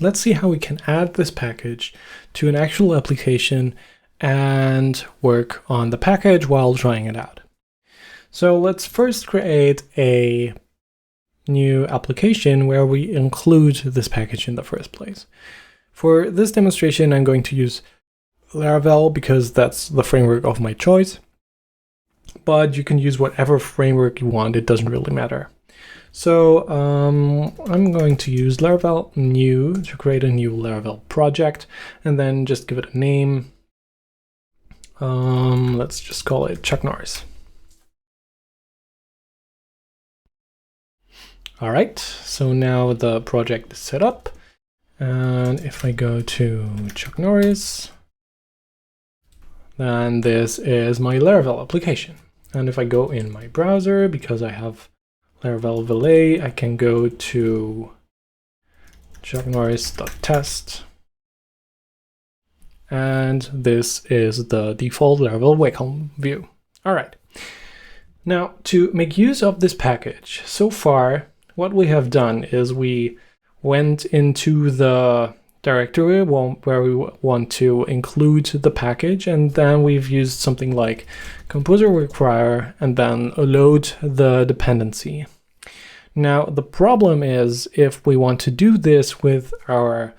let's see how we can add this package to an actual application and work on the package while trying it out. So let's first create a new application where we include this package in the first place. For this demonstration, I'm going to use Laravel because that's the framework of my choice, but you can use whatever framework you want, it doesn't really matter. So I'm going to use Laravel new to create a new Laravel project and then just give it a name. Let's just call it Chuck Norris. All right, so now the project is set up. And if I go to Chuck Norris, then this is my Laravel application. And if I go in my browser, because I have Laravel Valet, I can go to chucknorris.test. And this is the default Laravel welcome view. All right. Now, to make use of this package, so far, what we have done is we went into the directory where we want to include the package, and then we've used something like composer require and then load the dependency. Now, the problem is if we want to do this with our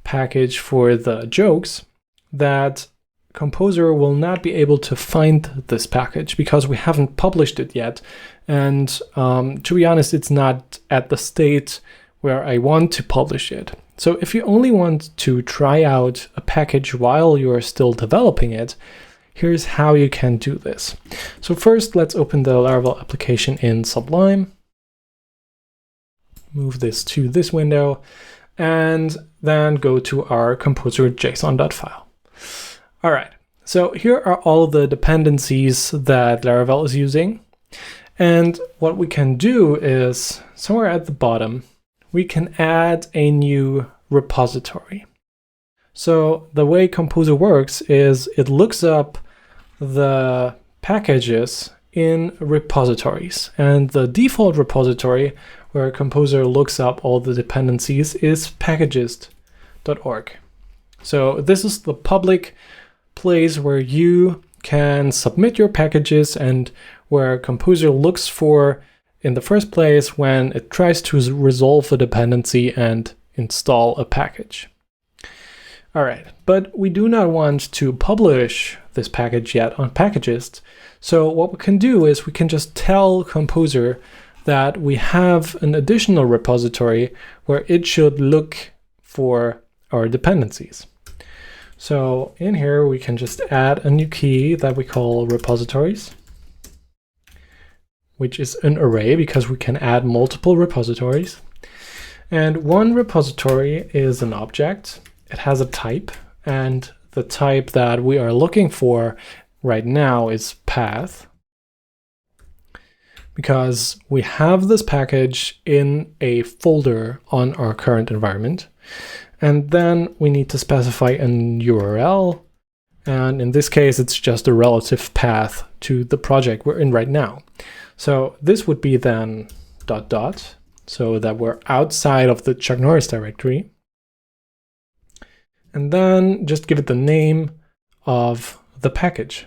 package for the jokes, that Composer will not be able to find this package because we haven't published it yet. And to be honest, it's not at the state where I want to publish it. So if you only want to try out a package while you're still developing it, here's how you can do this. So first, let's open the Laravel application in Sublime. Move this to this window, and then go to our composer.json.file. All right, so here are all the dependencies that Laravel is using. And what we can do is, somewhere at the bottom, we can add a new repository. So the way Composer works is it looks up the packages in repositories. And the default repository where Composer looks up all the dependencies is packages.org. So this is the public place where you can submit your packages and where Composer looks for in the first place when it tries to resolve a dependency and install a package. All right, but we do not want to publish this package yet on Packagist. So what we can do is we can just tell Composer that we have an additional repository where it should look for our dependencies. So in here, we can just add a new key that we call repositories, which is an array because we can add multiple repositories. And one repository is an object. It has a type, and the type that we are looking for right now is path, because we have this package in a folder on our current environment. And then we need to specify an URL. And in this case, it's just a relative path to the project we're in right now. So this would be then ... so that we're outside of the Chuck Norris directory. And then just give it the name of the package.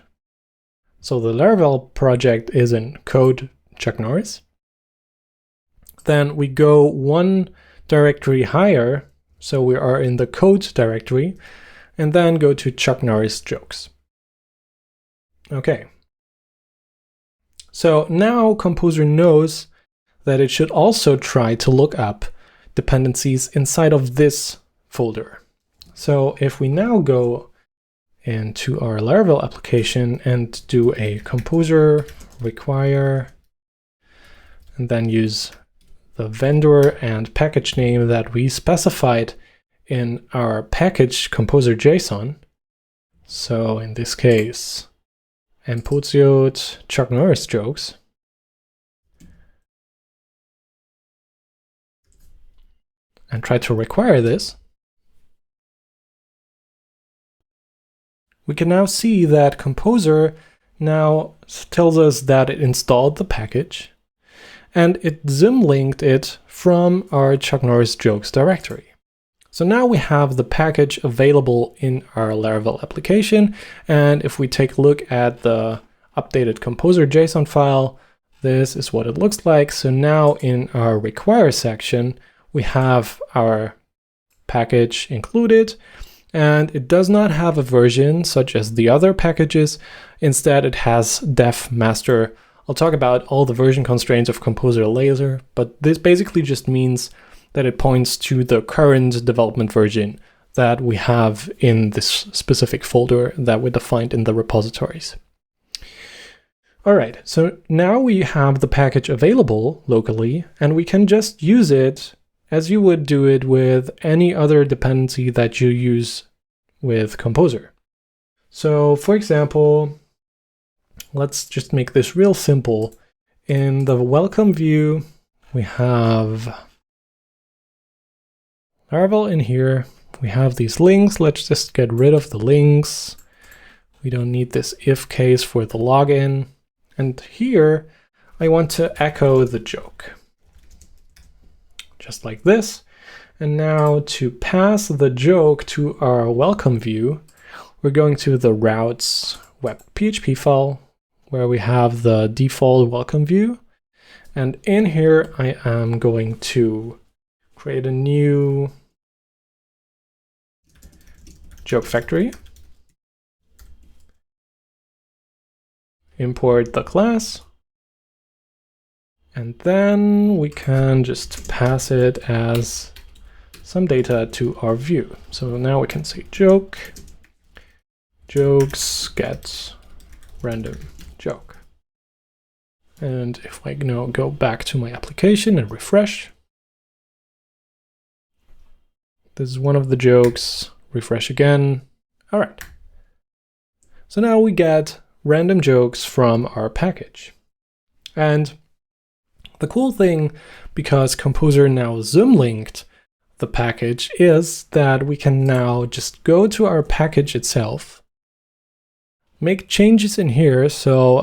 So the Laravel project is in code Chuck Norris. Then we go one directory higher, so we are in the code directory, and then go to Chuck Norris jokes. Okay. So now Composer knows that it should also try to look up dependencies inside of this folder. So if we now go into our Laravel application and do a composer require, and then use the vendor and package name that we specified in our package composer.json. So in this case, Emputiot Chuck Norris jokes. And try to require this. We can now see that Composer now tells us that it installed the package and it symlinked it from our Chuck Norris jokes directory. So now we have the package available in our Laravel application. And if we take a look at the updated composer.json file, this is what it looks like. So now in our require section, we have our package included, and it does not have a version such as the other packages. Instead, it has def master. I'll talk about all the version constraints of Composer later, but this basically just means that it points to the current development version that we have in this specific folder that we defined in the repositories. All right, so now we have the package available locally, and we can just use it as you would do it with any other dependency that you use with Composer. So for example, let's just make this real simple. In the welcome view, we have Laravel in here. We have these links. Let's just get rid of the links. We don't need this if case for the login. And here, I want to echo the joke. Just like this. And now to pass the joke to our welcome view, we're going to the routes web.php file, where we have the default welcome view. And in here, I am going to create a new joke factory, import the class, and then we can just pass it as some data to our view. So now we can say joke, jokes get random joke. And if I now go back to my application and refresh, this is one of the jokes. Refresh again. All right. So now we get random jokes from our package. And the cool thing, because Composer now zoom linked the package, is that we can now just go to our package itself, make changes in here. So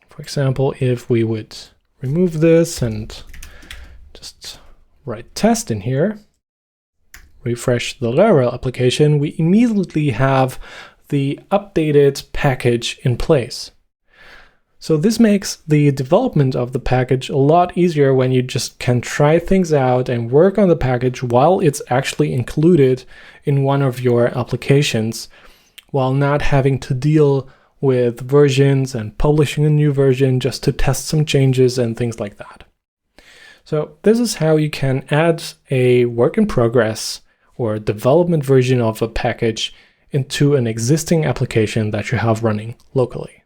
for example, if we would remove this and just write test in here, refresh the Laravel application, we immediately have the updated package in place. So this makes the development of the package a lot easier when you just can try things out and work on the package while it's actually included in one of your applications, while not having to deal with versions and publishing a new version just to test some changes and things like that. So this is how you can add a work in progress or development version of a package into an existing application that you have running locally.